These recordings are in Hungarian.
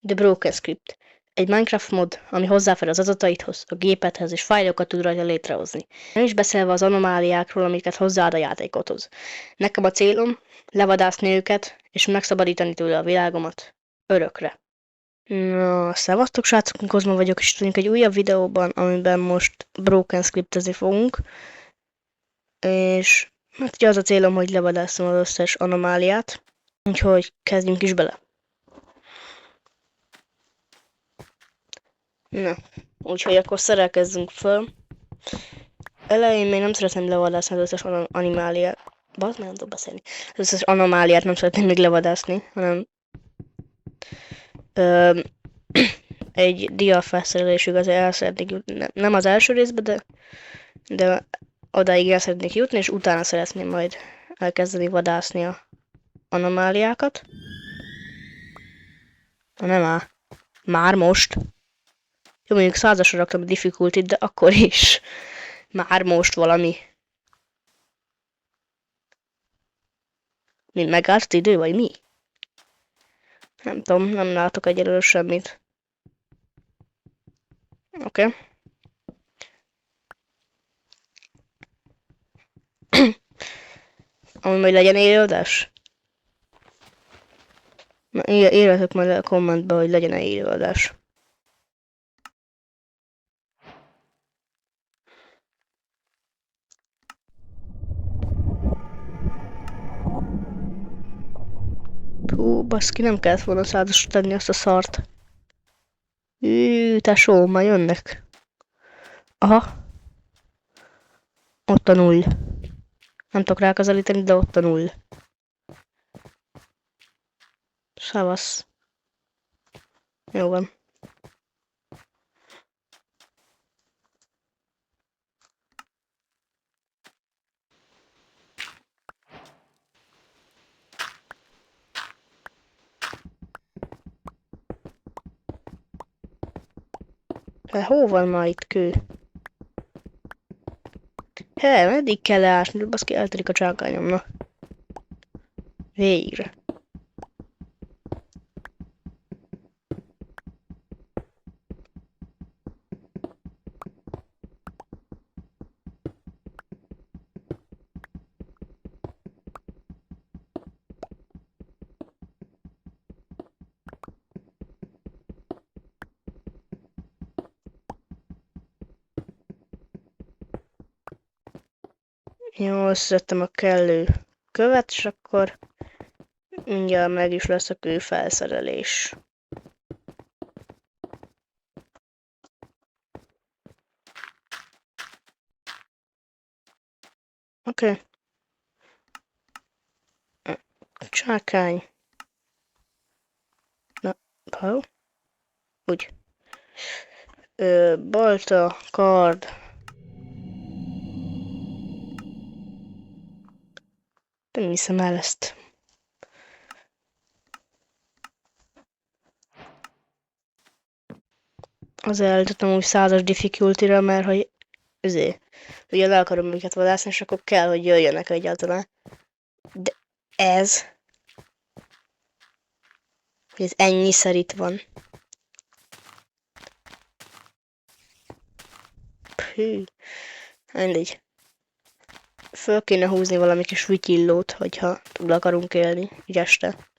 The Broken Script. Egy Minecraft mod, ami hozzáfér az adataidhoz, a gépedhez és fájlokat tud rajta létrehozni. Nem is beszélve az anomáliákról, amiket hozzáad a játékodhoz. Nekem a célom levadászni őket, és megszabadítani tőle a világomat. Örökre. Na, szevasztok srácok, Kozma vagyok, és tudjuk egy újabb videóban, amiben most Broken Scriptezni fogunk. És hát ugye az a célom, hogy levadászom az összes anomáliát. Úgyhogy kezdjünk is bele. Na, úgyhogy akkor szerelkezzünk föl. Elején még nem szeretném levadászni az összes animáliát. Bazd, nem tudok beszélni. Az összes anomáliát nem szeretném még levadászni, hanem egy dia felszerelésig azért el szeretnék jutni. Nem az első részbe, de odáig el szeretnék jutni, és utána szeretném majd elkezdeni vadászni a anomáliákat. Nem áll. Már most. Jó, mondjuk 100-asra raktam a difficulty-t, de akkor is. Már most valami. Mi megállt az idő, vagy mi? Nem tudom, nem látok egyelőre semmit. Oké. Ami majd legyen élőadás? Na, írjatok majd a kommentbe, hogy legyen-e élőadás. Hú, baszki, nem kellett volna 100-asra tenni azt a szart. Tesó, már jönnek. Aha. Ott a 0. Nem tudok ráközelíteni, de ott a 0. Szevasz. Jó van. Hol van már itt kő? Meddig kell leásni? Baszki, eltörik a csákányom, na. Végre. Jó, összeszedtem a kellő követ, és akkor mindjárt meg is lesz a kőfelszerelés. Oké. Csákány. Na, ha? Úgy. Balta, kard. Nem hiszem el ezt. Azért eltettem úgy 100-as difficulty-ra, mert hogy ugye le akarom őket vadászni, és akkor kell, hogy jöjjenek egyáltalán. De ez... hogy ez ennyiszer itt van. Hű. Mindegy. Föl kéne húzni valami kis vityillót, hogyha túl akarunk élni, így este.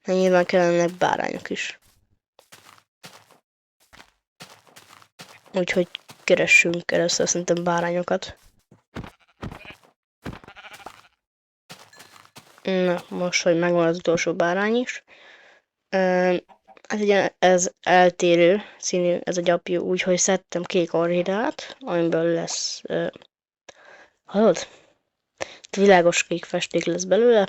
De nyilván kellenek bárányok is. Úgyhogy keressünk először szerintem bárányokat. Na, most, hogy megvan az utolsó bárány is. Hát ugye ez eltérő színű, ez a gyapjú, úgyhogy szedtem kék orhidát, amiből lesz... hallod? Világos kék festék lesz belőle.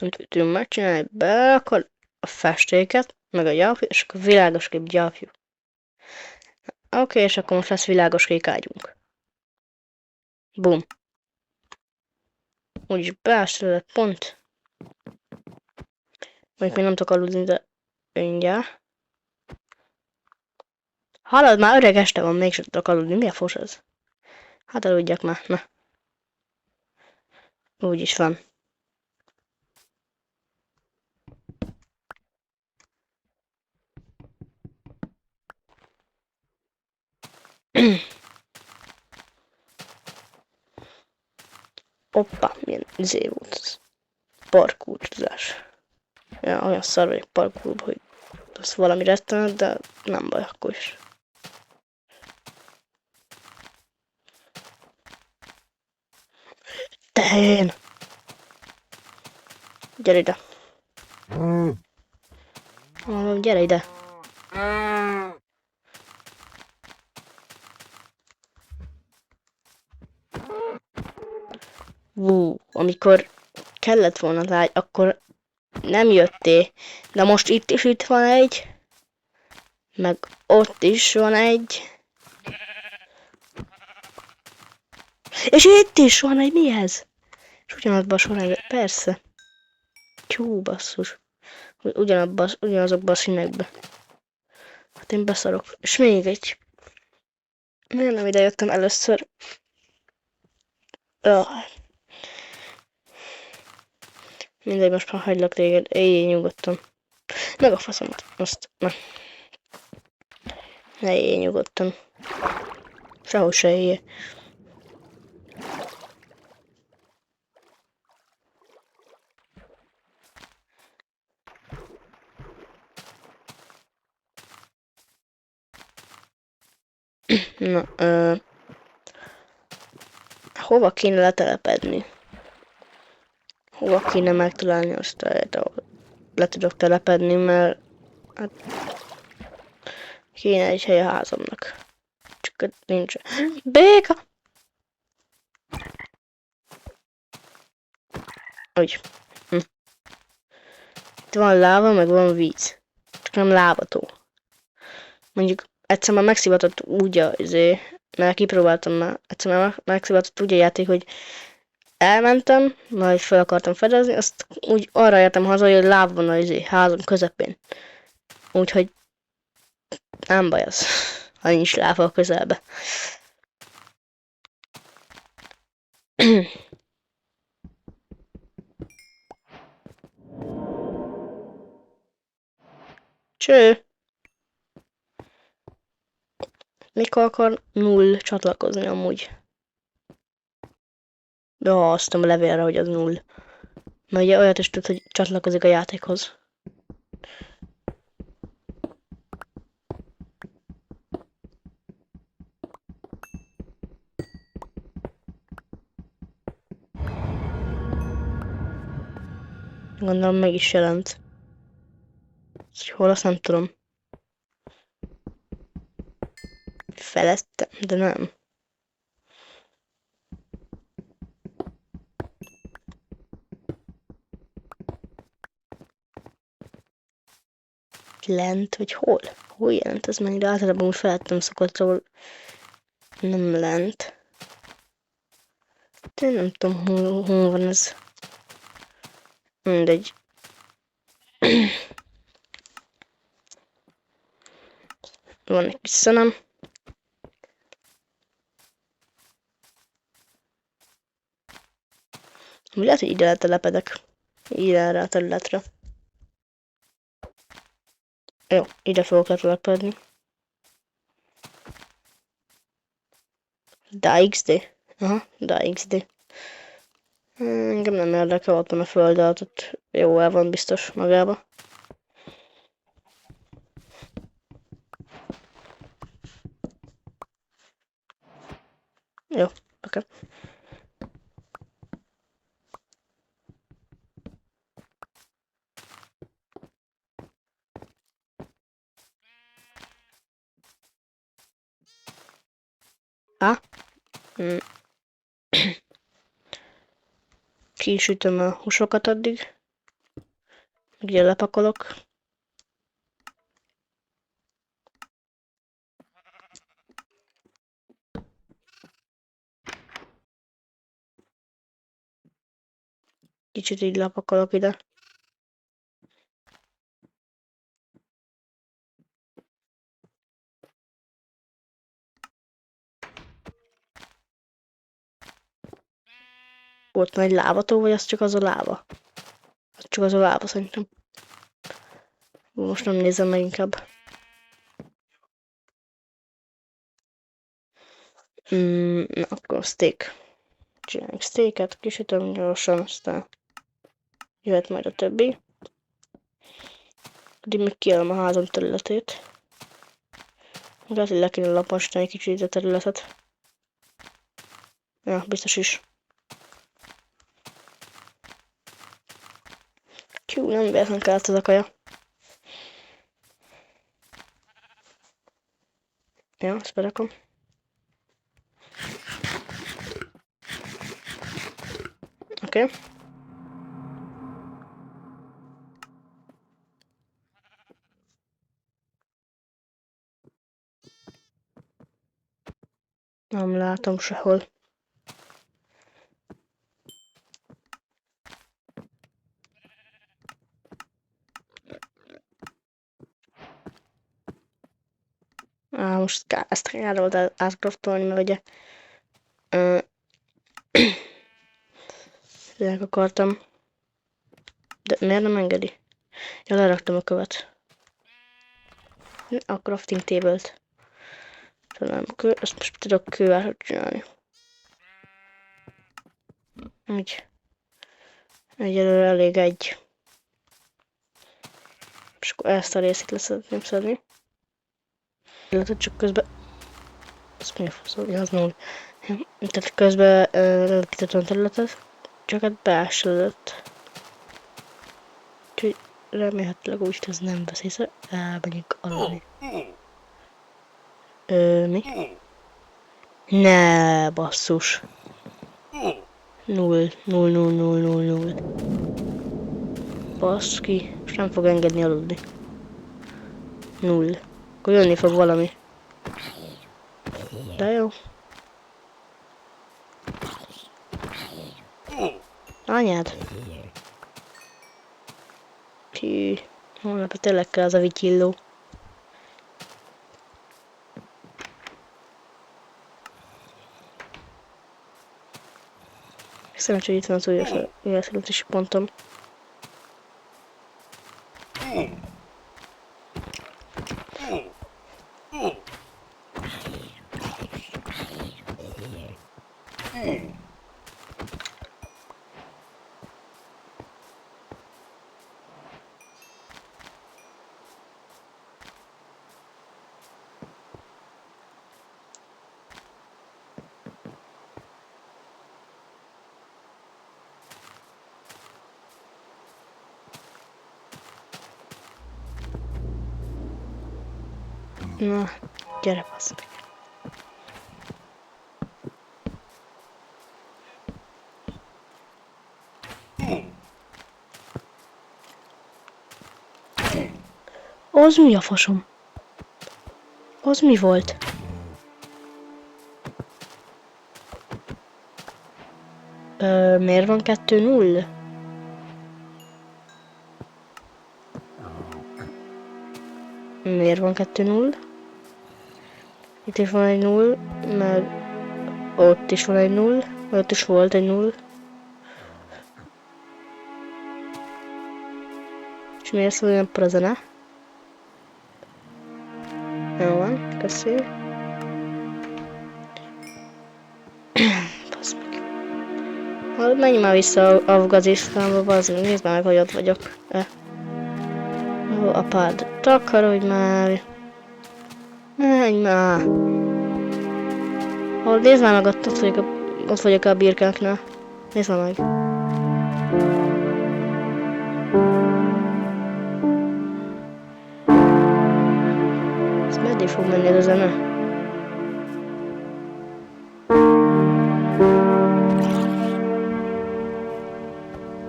Amit tudunk megcsinálni, be akkor a festéket, meg a gyapjú, és akkor világos kék gyapjú. Oké, és akkor most lesz világos kék ágyunk. Bum. Úgyis beállsz pont. Még nem tudok aludni, de mindjárt. Hallod, már öreg este van, mégsem tudok aludni. Mi a fos ez? Hát aludjak már, na. Úgy is van. Oppa, milyen izé volt az. Parkourozás. Ja, olyan szar vagyok parkourba, hogy az valami rettenet, de nem baj, akkor is. Tehén! Gyere ide! Gyere ide! Amikor kellett volna lágy, akkor nem jöttél. De most itt van egy. Meg ott is van egy. És itt is van egy, mi ez? És ugyanazban a sorrendben, persze. Tyú, basszus. Ugyanazokban a színekben. Hát én beszarok. És még egy. Miért nem ide jöttem először? Mindegy, most már hagylak téged. Éljél nyugodtan. Meg a faszomat. Azt. Ne éljél nyugodtan. Sehol se éljél. Na, hova kéne letelepedni? Hova kéne megtalálni azt a helyet, ahol le tudok telepedni, mert hát kéne egy hely a házamnak. Csak nincs. Béka! Úgy. Itt van láva, meg van víz. Csak nem lávató. Mondjuk egyszer már megszivatott úgy mert kipróbáltam már, egyszer már megszivatott úgy a játék, hogy elmentem, majd fel akartam fedezni, azt úgy arra értem haza, hogy láb van a házam közepén. Úgyhogy nem baj az, ha nincs láva a közelbe. Cső! Mikor akar null csatlakozni amúgy? Ja, azt a levélre, hogy az null. Mert ugye olyat is tud, hogy csatlakozik a játékhoz. Gondolom meg is jelent. Hol azt nem tudom. Felettem, de nem. Lent, vagy hol? Hol jelent ez meg? De általában úgy felettem szokottról. Nem lent. De nem tudom, hol van ez. Mindegy. Van egy kis szenem. Lehet, hogy ide letelepedek. Ide erre a területre. Jó, ide fogok letelepedni. Da XD. Aha, da XD. Engem nem érdekel, ott van a föld, ott jó el van biztos magába. Jó, oké. Kisütöm a húsokat addig. Ugye lepakolok. Kicsit így lepakolok ide. Volt már egy lávató, vagy az csak az a láva? Az csak az a láva szerintem. Most nem nézem meg inkább. Na, akkor steak. Csináljunk steaket, kisütöm gyorsan, aztán jöhet majd a többi. Addig még kiállom a házam területét. Lehet, hogy le kéne lapostani kicsit a területet. Ja, biztos is. Nem véletlen kellett ez a kaja. Ja, ezt berakom. Oké. Nem látom sehol. Most ezt kell oda átkraftolni, mert ugye Ezek akartam. De miért nem engedi? Ja, leraktam a követ. A crafting table-t. Talán ezt most tudok kővel csinálni. Úgy. Egyelőre elég egy. És akkor ezt a részét leszeretném szedni. Illetve csak közben... Ez mi a faszom? Ja, az null. Tehát közben lelekítettem a területet. Csak hát beásodott. Úgyhogy remélhetőleg úgy ez nem vesz észre. Elmegyünk aludni. Mi? Ne, basszus. 0. Baszki. Most nem fog engedni aludni. 0. Akkor jönni fog valami. De jó. Anyád. Hű. Holnap tényleg kell az a vityilló. Szerencsé, hogy itt van az újraszületési pontom. Na, gyere, bassz meg. Az mi a fasom? Az mi volt? Miért van 2-0? Miért van 2-0? Itt is van egy 0, meg ott is van egy 0, ott is volt egy 0. És miért szól ilyen a zene? Jó van, köszi. Basz meg. Menj már vissza Afganisztánba, bazd meg, nézd már meg, hogy ott vagyok. Ó, apád, takarodj már. Menj már. Nézd már meg, ott vagyok a birkáknál. Nézd már meg. Ez meddig fog menni ez a zene?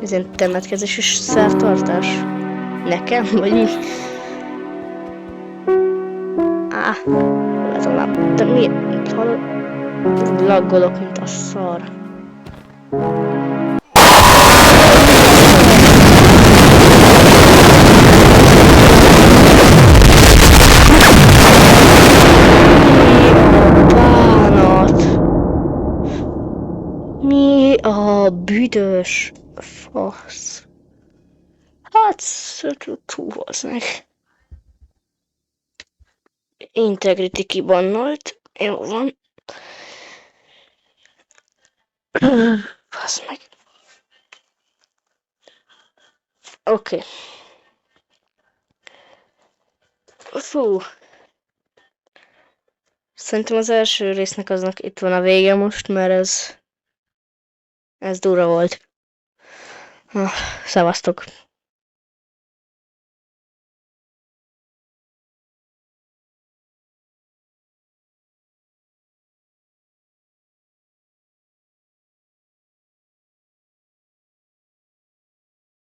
Ez ilyen temetkezés és szertartás? Nekem? Vagy mi? Ez a lap. De mi? Laggolok, mint a szar. Mi a büdös fasz? Hát, túlhoznak. Integrity kibannolt. Jó van. Fasz meg. Oké. Fú. Szerintem az első résznek aznak itt van a vége most, mert ez durva volt. Szevasztok.